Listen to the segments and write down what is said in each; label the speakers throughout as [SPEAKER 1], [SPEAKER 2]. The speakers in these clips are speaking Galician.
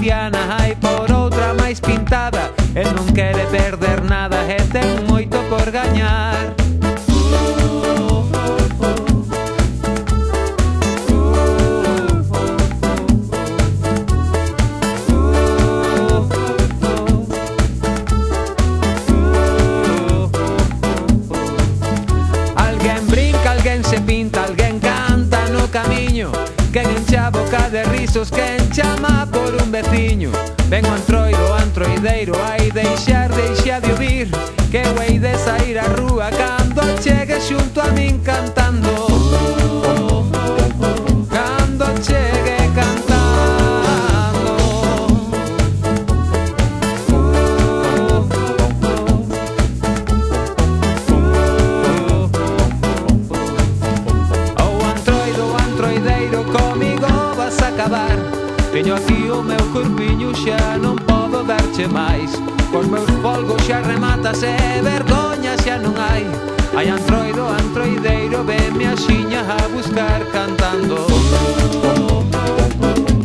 [SPEAKER 1] mediana, hai por outra máis pintada. El non quere perder nada e ten moito por gañar. Alguén brinca, alguén se pinta, alguén canta no camiño. Quen encha a boca de risos, quen chama por un veciño. Ven o antroido, antroideiro, hai deixa de ouvir, que eu hei de sair á rúa cando chegue xunto a min cantando. Cando chegue cantando. O antroideiro, comigo vas a acabar. Teño aquí o meu corpiño, xa non podo darche máis. Cos meus folgos xa rematas e vergoña xa non hai. Hai antroido, antroideiro, venme a xiña a buscar cantando.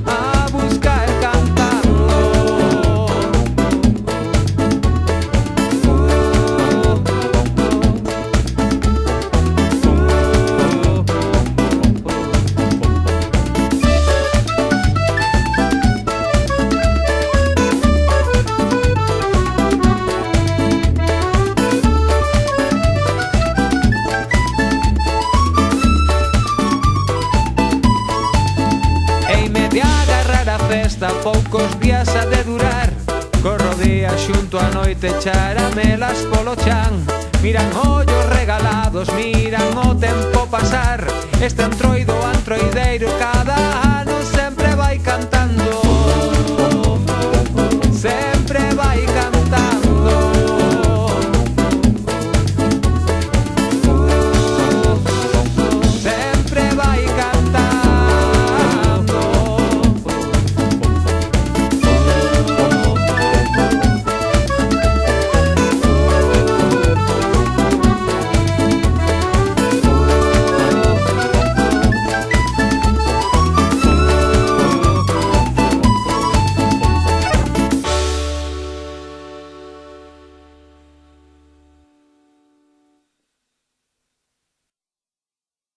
[SPEAKER 1] A buscar cantando. De agarrar a festa, poucos días ha de durar. Corro día xunto a noite, charamelas polo chan. Miran ollos regalados, miran o tempo pasar. Este antroido, antroideiro, cada